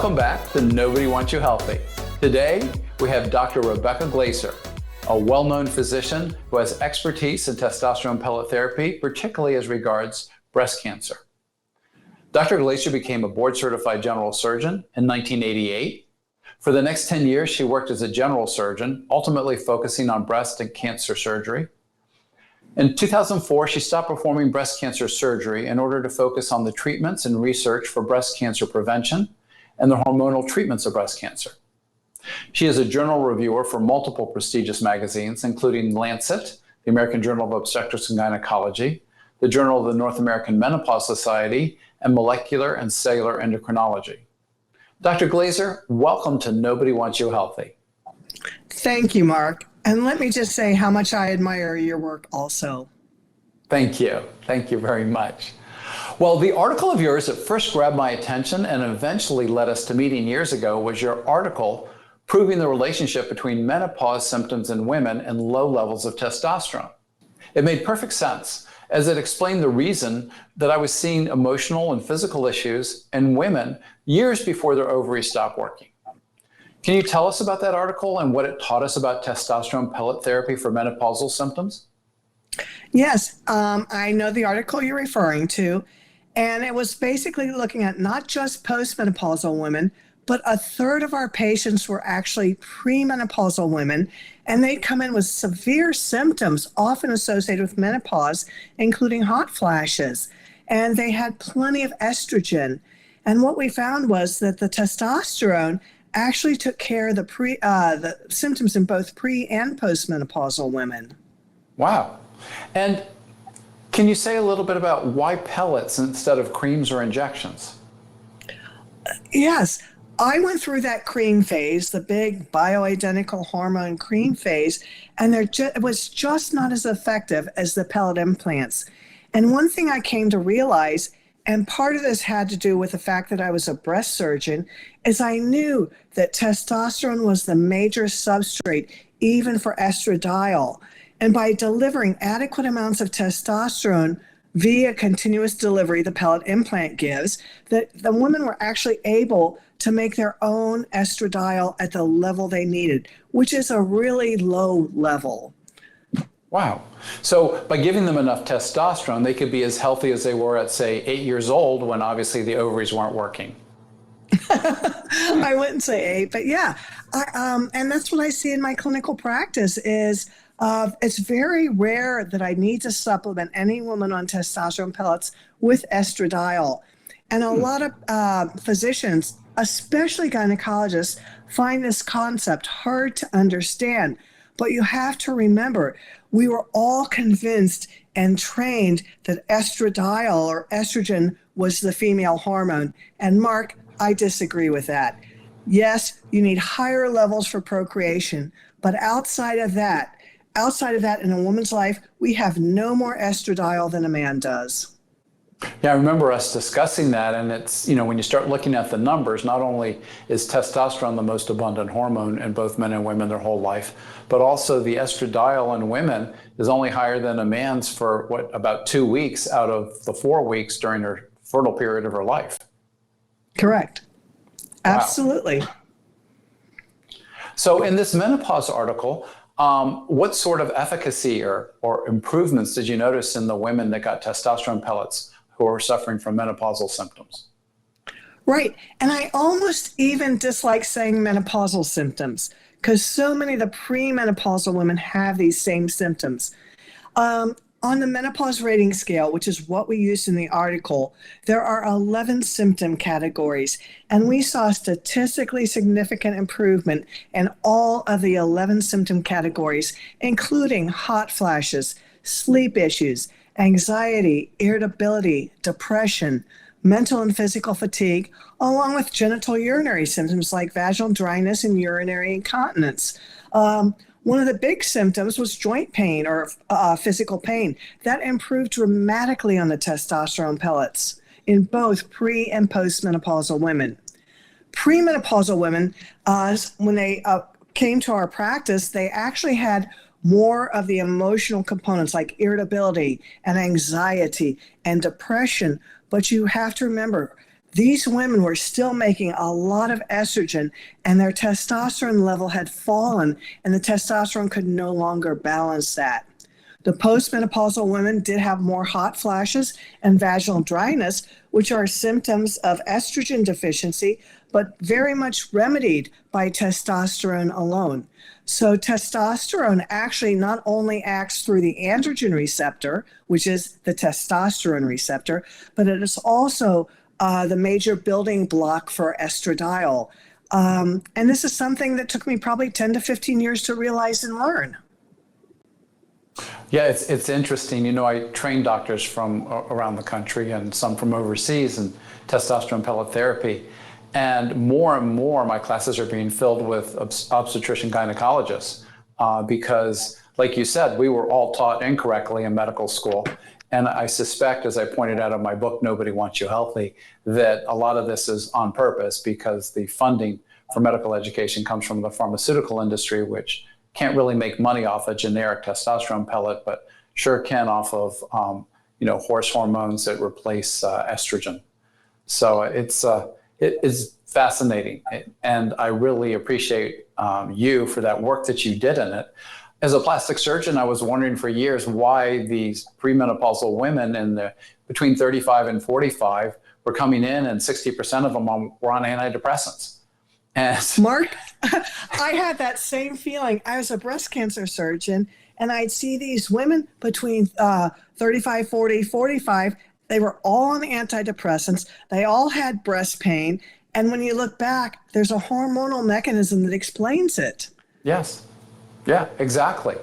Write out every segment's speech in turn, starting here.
Welcome back to Nobody Wants You Healthy. Today, we have Dr. Rebecca Glaser, a well-known physician who has expertise in testosterone pellet therapy, particularly as regards breast cancer. Dr. Glaser became a board-certified general surgeon in 1988. For the next 10 years, she worked as a general surgeon, ultimately focusing on breast and cancer surgery. In 2004, she stopped performing breast cancer surgery in order to focus on the treatments and research for breast cancer prevention and the hormonal treatments of breast cancer. She is a journal reviewer for multiple prestigious magazines, including Lancet, the American Journal of Obstetrics and Gynecology, the Journal of the North American Menopause Society, and Molecular and Cellular Endocrinology. Dr. Glaser, welcome to Nobody Wants You Healthy. Thank you, Mark. And let me just say how much I admire your work also. Thank you. Thank you very much. Well, the article of yours that first grabbed my attention and eventually led us to meeting years ago was your article proving the relationship between menopause symptoms in women and low levels of testosterone. It made perfect sense, as it explained the reason that I was seeing emotional and physical issues in women years before their ovaries stopped working. Can you tell us about that article and what it taught us about testosterone pellet therapy for menopausal symptoms? Yes, I know the article you're referring to, and it was basically looking at not just postmenopausal women, but a third of our patients were actually premenopausal women, and they'd come in with severe symptoms, often associated with menopause, including hot flashes, and they had plenty of estrogen. And what we found was that the testosterone actually took care of the symptoms in both pre and postmenopausal women. Wow. And can you say a little bit about why pellets instead of creams or injections? Yes. I went through that cream phase, the big bioidentical hormone cream phase, and it was just not as effective as the pellet implants. And one thing I came to realize, and part of this had to do with the fact that I was a breast surgeon, is I knew that testosterone was the major substrate, even for estradiol. And by delivering adequate amounts of testosterone via continuous delivery the pellet implant gives, that the women were actually able to make their own estradiol at the level they needed, which is a really low level. Wow. So by giving them enough testosterone, they could be as healthy as they were at, say, 8 years old when obviously the ovaries weren't working. I wouldn't say 8, but yeah. And that's what I see in my clinical practice is it's very rare that I need to supplement any woman on testosterone pellets with estradiol. And a lot of physicians, especially gynecologists, find this concept hard to understand. But you have to remember, we were all convinced and trained that estradiol or estrogen was the female hormone. And Mark, I disagree with that. Yes, you need higher levels for procreation, but outside of that in a woman's life, we have no more estradiol than a man does. Yeah, I remember us discussing that, and it's, when you start looking at the numbers, not only is testosterone the most abundant hormone in both men and women their whole life, but also the estradiol in women is only higher than a man's for about 2 weeks out of the 4 weeks during her fertile period of her life. Correct. Wow. Absolutely. So in this menopause article, what sort of efficacy or improvements did you notice in the women that got testosterone pellets who are suffering from menopausal symptoms? Right. And I almost even dislike saying menopausal symptoms because so many of the premenopausal women have these same symptoms. On the menopause rating scale, which is what we used in the article, there are 11 symptom categories, and we saw statistically significant improvement in all of the 11 symptom categories, including hot flashes, sleep issues, anxiety, irritability, depression, mental and physical fatigue, along with genital urinary symptoms like vaginal dryness and urinary incontinence. One of the big symptoms was joint pain or physical pain. That improved dramatically on the testosterone pellets in both pre- and postmenopausal women. Premenopausal women, when they came to our practice, they actually had more of the emotional components like irritability and anxiety and depression. But you have to remember, these women were still making a lot of estrogen, and their testosterone level had fallen, and the testosterone could no longer balance that. The postmenopausal women did have more hot flashes and vaginal dryness, which are symptoms of estrogen deficiency, but very much remedied by testosterone alone. So testosterone actually not only acts through the androgen receptor, which is the testosterone receptor, but it is also the major building block for estradiol. And this is something that took me probably 10 to 15 years to realize and learn. Yeah, it's interesting. You know, I train doctors from around the country and some from overseas in testosterone pellet therapy. And more my classes are being filled with obstetrician gynecologists because, like you said, we were all taught incorrectly in medical school. And I suspect, as I pointed out in my book, Nobody Wants You Healthy, that a lot of this is on purpose because the funding for medical education comes from the pharmaceutical industry, which can't really make money off a generic testosterone pellet, but sure can off of horse hormones that replace estrogen. So it is fascinating, and I really appreciate you for that work that you did in it. As a plastic surgeon, I was wondering for years why these premenopausal women between 35 and 45 were coming in, and 60% of them were on antidepressants. And Mark, I had that same feeling. I was a breast cancer surgeon, and I'd see these women between 35, 40, 45. They were all on antidepressants. They all had breast pain. And when you look back, there's a hormonal mechanism that explains it. yes, yeah, exactly.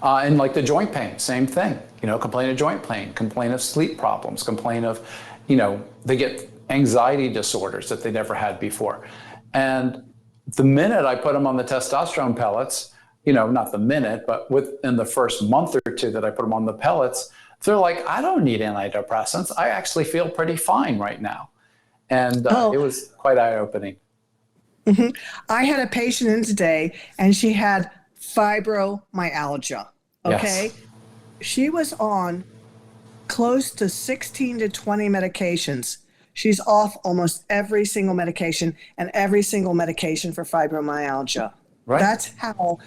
And like the joint pain, same thing. Complain of joint pain, complain of sleep problems, complain of, they get anxiety disorders that they never had before. And the minute I put them on the testosterone pellets, not the minute, but within the first month or two that I put them on the pellets, they're like, I don't need antidepressants. I actually feel pretty fine right now. And it was quite eye-opening. Mm-hmm. I had a patient in today, and she had fibromyalgia, okay? Yes. She was on close to 16 to 20 medications. She's off almost every single medication, and every single medication for fibromyalgia. Right. That's how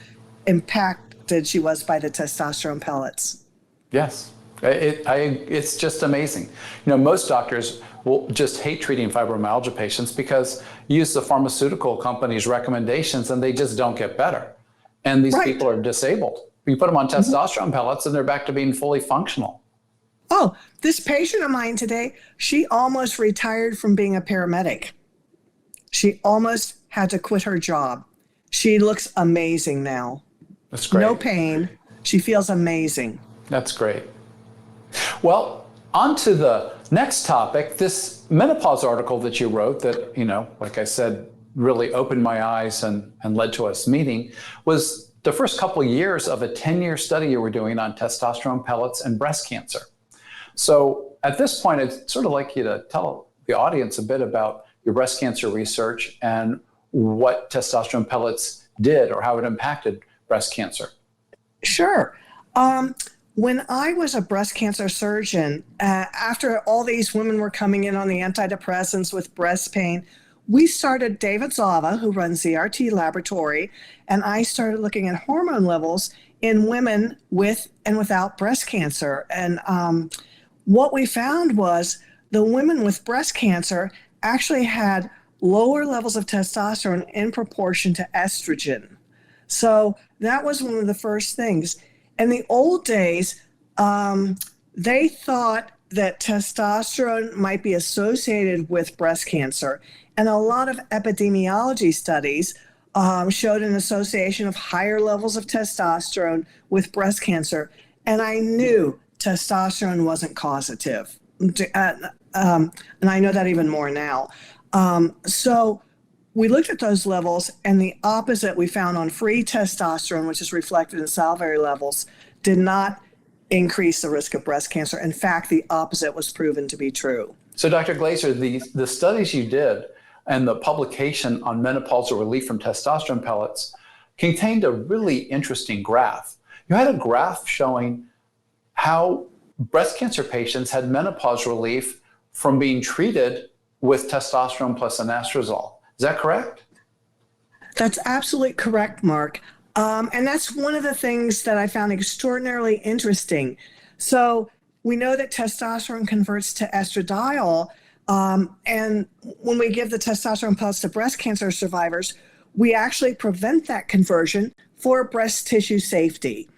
impacted she was by the testosterone pellets. Yes. It's just amazing. Most doctors will just hate treating fibromyalgia patients because you use the pharmaceutical company's recommendations and they just don't get better. And these people are disabled. You put them on testosterone pellets and they're back to being fully functional. Oh, this patient of mine today, she almost retired from being a paramedic. She almost had to quit her job. She looks amazing now. That's great. No pain. She feels amazing. That's great. Well, on to the next topic, this menopause article that you wrote that, like I said, really opened my eyes and led to us meeting was the first couple of years of a 10-year study you were doing on testosterone pellets and breast cancer. So at this point, I'd sort of like you to tell the audience a bit about your breast cancer research and what testosterone pellets did or how it impacted breast cancer. Sure. When I was a breast cancer surgeon, after all these women were coming in on the antidepressants with breast pain, we started, David Zava, who runs the RT laboratory, and I started looking at hormone levels in women with and without breast cancer. And what we found was the women with breast cancer actually had lower levels of testosterone in proportion to estrogen. So that was one of the first things. In the old days, they thought that testosterone might be associated with breast cancer. And a lot of epidemiology studies showed an association of higher levels of testosterone with breast cancer. And I knew testosterone wasn't causative. And I know that even more now. So we looked at those levels, and the opposite we found on free testosterone, which is reflected in salivary levels, did not increase the risk of breast cancer. In fact, the opposite was proven to be true. So Dr. Glaser, the studies you did and the publication on menopausal relief from testosterone pellets contained a really interesting graph. You had a graph showing how breast cancer patients had menopause relief from being treated with testosterone plus anastrozole. Is that correct? That's absolutely correct, Mark. And that's one of the things that I found extraordinarily interesting. So we know that testosterone converts to estradiol. And when we give the testosterone plus to breast cancer survivors, we actually prevent that conversion for breast tissue safety.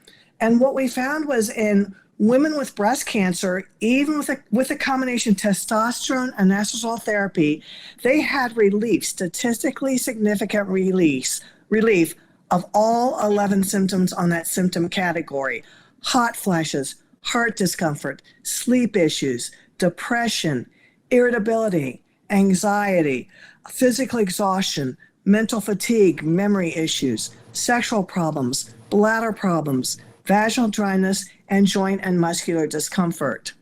And what we found was in women with breast cancer, even with a combination testosterone and anastrozole therapy, they had relief, statistically significant relief of all 11 symptoms on that symptom category: hot flashes, heart discomfort, sleep issues, depression, irritability, anxiety, physical exhaustion, mental fatigue, memory issues, sexual problems, bladder problems, vaginal dryness, and joint and muscular discomfort.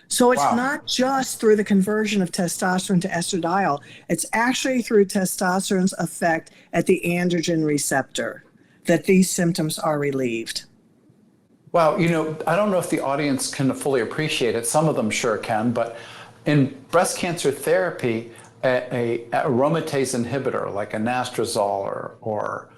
So it's not just through the conversion of testosterone to estradiol, it's actually through testosterone's effect at the androgen receptor that these symptoms are relieved. Wow, I don't know if the audience can fully appreciate it. Some of them sure can, but in breast cancer therapy, a aromatase inhibitor like anastrozole or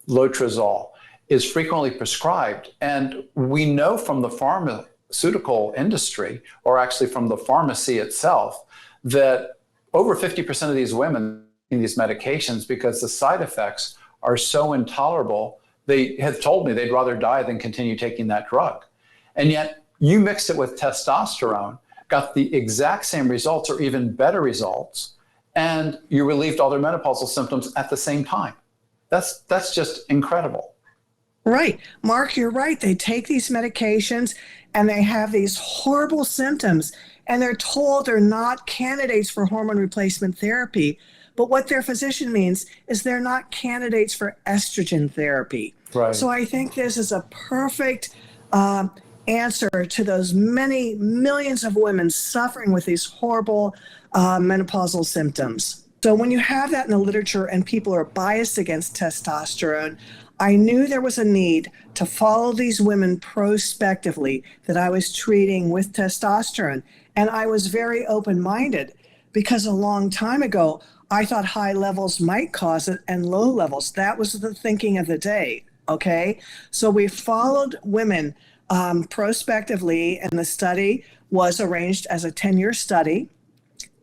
lotrozole is frequently prescribed. And we know from the pharmaceutical industry, or actually from the pharmacy itself, that over 50% of these women need these medications because the side effects are so intolerable. They have told me they'd rather die than continue taking that drug. And yet you mixed it with testosterone, got the exact same results or even better results, and you relieved all their menopausal symptoms at the same time. That's just incredible. Right. Mark, you're right. They take these medications and they have these horrible symptoms, and they're told they're not candidates for hormone replacement therapy. But what their physician means is they're not candidates for estrogen therapy. Right. So I think this is a perfect answer to those many millions of women suffering with these horrible menopausal symptoms. So when you have that in the literature and people are biased against testosterone, I knew there was a need to follow these women prospectively that I was treating with testosterone. And I was very open-minded because a long time ago, I thought high levels might cause it and low levels. That was the thinking of the day, okay? So we followed women prospectively, and the study was arranged as a 10-year study.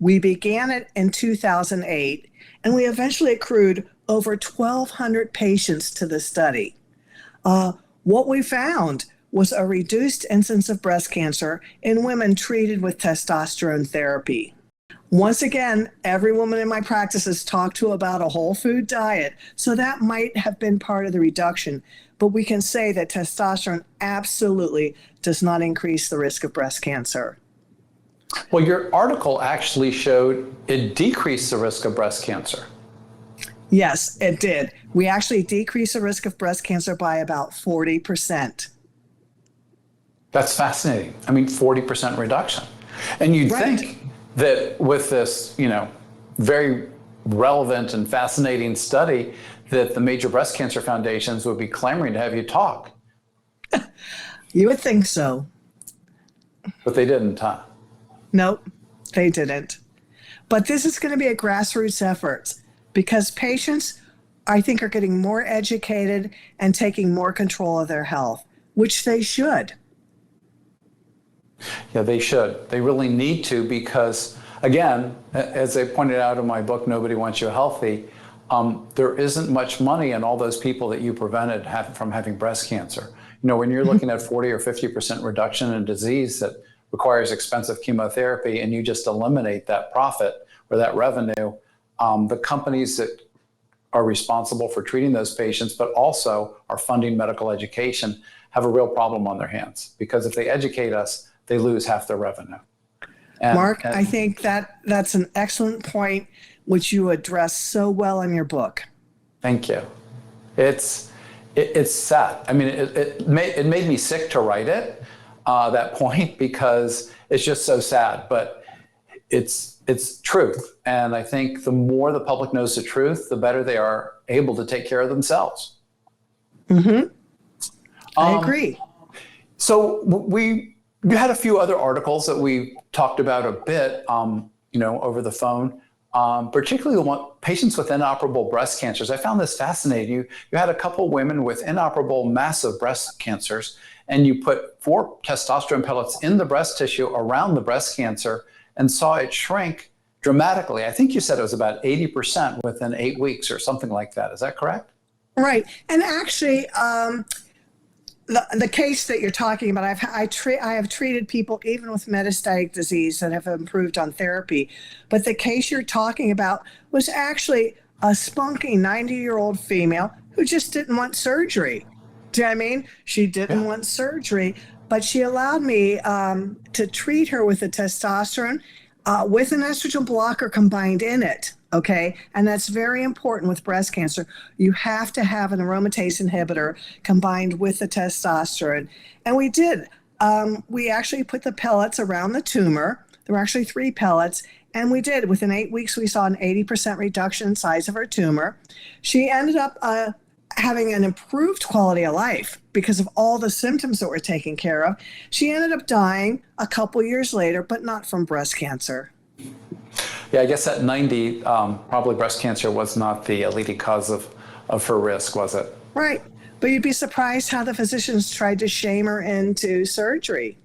We began it in 2008, and we eventually accrued over 1,200 patients to the study. What we found was a reduced incidence of breast cancer in women treated with testosterone therapy. Once again, every woman in my practice is talked to about a whole food diet, so that might have been part of the reduction. But we can say that testosterone absolutely does not increase the risk of breast cancer. Well, your article actually showed it decreased the risk of breast cancer. Yes, it did. We actually decreased the risk of breast cancer by about 40%. That's fascinating. I mean, 40% reduction. And you'd think that with this, very relevant and fascinating study, that the major breast cancer foundations would be clamoring to have you talk. You would think so. But they didn't, huh? Nope, they didn't. But this is going to be a grassroots effort because patients, I think, are getting more educated and taking more control of their health, which they should. Yeah, they should. They really need to because, again, as I pointed out in my book, Nobody Wants You Healthy, there isn't much money in all those people that you prevented from having breast cancer. When you're looking at 40 or 50% reduction in disease that requires expensive chemotherapy and you just eliminate that profit or that revenue, the companies that are responsible for treating those patients, but also are funding medical education, have a real problem on their hands because if they educate us, they lose half their revenue. Mark, I think that's an excellent point, which you address so well in your book. Thank you. It's sad. I mean, it made me sick to write it, that point, because it's just so sad. But it's truth, and I think the more the public knows the truth, the better they are able to take care of themselves. Mm-hmm. I agree. So you had a few other articles that we talked about a bit. over the phone, particularly patients with inoperable breast cancers. I found this fascinating. You had a couple women with inoperable massive breast cancers, and you put 4 testosterone pellets in the breast tissue around the breast cancer and saw it shrink dramatically. I think you said it was about 80% within 8 weeks or something like that. Is that correct? Right. And actually, the case that you're talking about, I have treated people even with metastatic disease that have improved on therapy. But the case you're talking about was actually a spunky 90-year-old female who just didn't want surgery. Do you know what I mean? She didn't want surgery, but she allowed me to treat her with the testosterone with an estrogen blocker combined in it. Okay. And that's very important with breast cancer. You have to have an aromatase inhibitor combined with the testosterone. And we did. We actually put the pellets around the tumor. There were actually 3 pellets. And we did. Within 8 weeks, we saw an 80% reduction in size of her tumor. She ended up having an improved quality of life because of all the symptoms that were taken care of. She ended up dying a couple years later, but not from breast cancer. Yeah, I guess at 90, probably breast cancer was not the leading cause of her risk, was it? Right. But you'd be surprised how the physicians tried to shame her into surgery.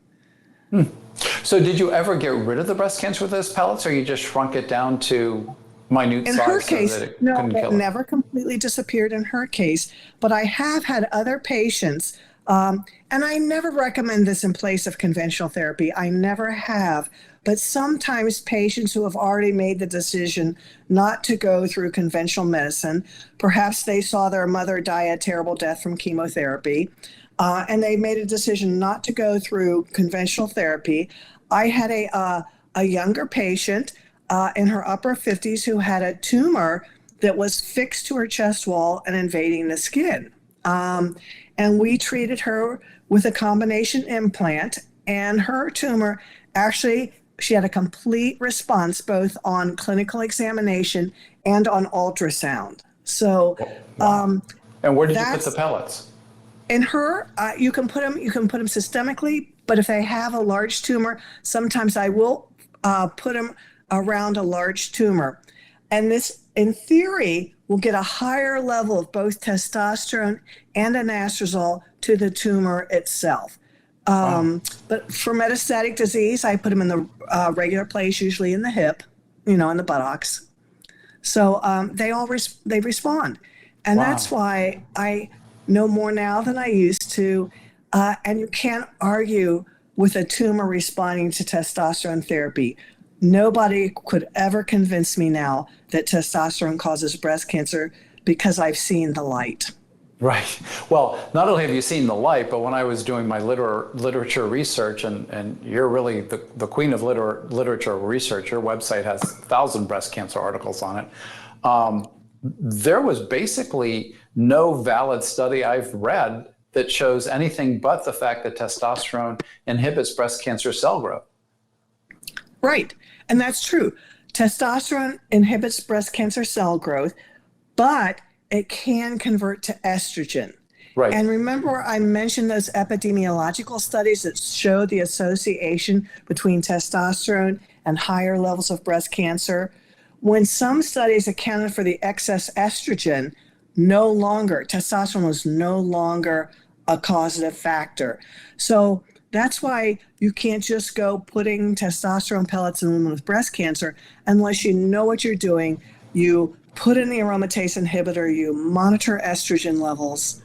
So did you ever get rid of the breast cancer with those pellets, or you just shrunk it down to minute in size her so case, that it no, couldn't it kill her? never completely disappeared in her case. But I have had other patients, and I never recommend this in place of conventional therapy. I never have. But sometimes patients who have already made the decision not to go through conventional medicine, perhaps they saw their mother die a terrible death from chemotherapy, and they made a decision not to go through conventional therapy. I had a younger patient in her upper 50s who had a tumor that was fixed to her chest wall and invading the skin. And we treated her with a combination implant, and her tumor actually, she had a complete response both on clinical examination and on ultrasound. So, And where did you put the pellets? in her, you can put them systemically, but if they have a large tumor, sometimes I will put them around a large tumor. And this, in theory, will get a higher level of both testosterone and anastrozole to the tumor itself. But for metastatic disease, I put them in the regular place, usually in the hip, in the buttocks. So they respond. And that's why I know more now than I used to. And you can't argue with a tumor responding to testosterone therapy. Nobody could ever convince me now that testosterone causes breast cancer because I've seen the light. Right. Well, not only have you seen the light, but when I was doing my literature research, and you're really the queen of literature research, your website has 1,000 breast cancer articles on it. There was basically no valid study I've read that shows anything but the fact that testosterone inhibits breast cancer cell growth. Right. And that's true. Testosterone inhibits breast cancer cell growth, but it can convert to estrogen. Right. And remember, I mentioned those epidemiological studies that show the association between testosterone and higher levels of breast cancer. When some studies accounted for the excess estrogen, testosterone was no longer a causative factor. So that's why you can't just go putting testosterone pellets in women with breast cancer unless you know what you're doing. You put in the aromatase inhibitor, you monitor estrogen levels.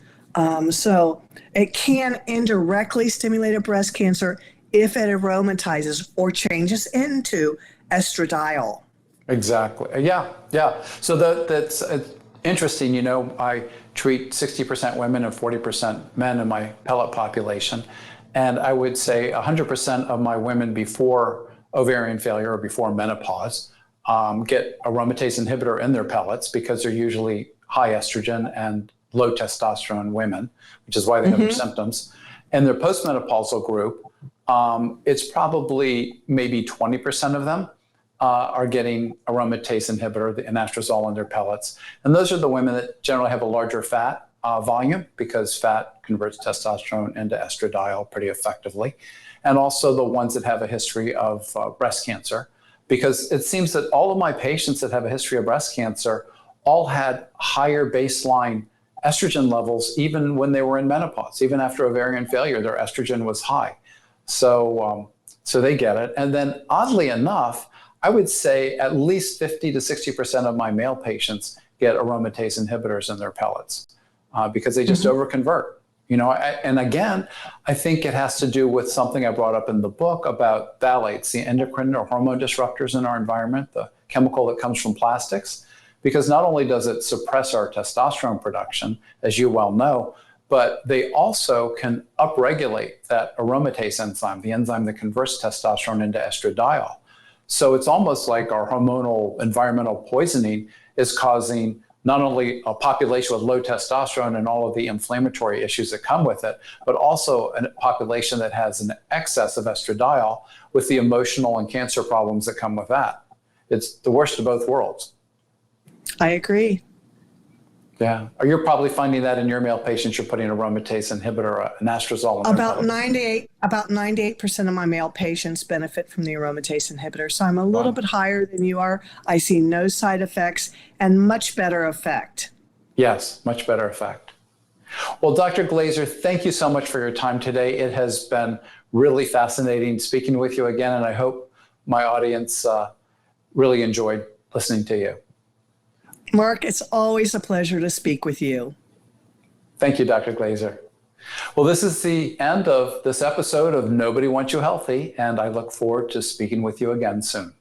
So it can indirectly stimulate a breast cancer if it aromatizes or changes into estradiol. Exactly. Yeah. So that's interesting. I treat 60% women and 40% men in my pellet population. And I would say 100% of my women before ovarian failure or before menopause get aromatase inhibitor in their pellets because they're usually high estrogen and low testosterone women, which is why they have their symptoms. And their postmenopausal group, it's probably maybe 20% of them are getting aromatase inhibitor, the anastrozole in their pellets. And those are the women that generally have a larger fat volume because fat converts testosterone into estradiol pretty effectively. And also the ones that have a history of breast cancer because it seems that all of my patients that have a history of breast cancer all had higher baseline estrogen levels even when they were in menopause. Even after ovarian failure, their estrogen was high. So they get it. And then oddly enough, I would say at least 50 to 60% of my male patients get aromatase inhibitors in their pellets because they just overconvert. And again, I think it has to do with something I brought up in the book about phthalates, the endocrine or hormone disruptors in our environment, the chemical that comes from plastics, because not only does it suppress our testosterone production, as you well know, but they also can upregulate that aromatase enzyme, the enzyme that converts testosterone into estradiol. So it's almost like our hormonal environmental poisoning is causing not only a population with low testosterone and all of the inflammatory issues that come with it, but also a population that has an excess of estradiol with the emotional and cancer problems that come with that. It's the worst of both worlds. I agree. Yeah. You're probably finding that in your male patients, you're putting aromatase inhibitor, an anastrozole. About 98% of my male patients benefit from the aromatase inhibitor. So I'm a little bit higher than you are. I see no side effects and much better effect. Yes, much better effect. Well, Dr. Glaser, thank you so much for your time today. It has been really fascinating speaking with you again, and I hope my audience really enjoyed listening to you. Mark, it's always a pleasure to speak with you. Thank you, Dr. Glaser. Well, this is the end of this episode of Nobody Wants You Healthy, and I look forward to speaking with you again soon.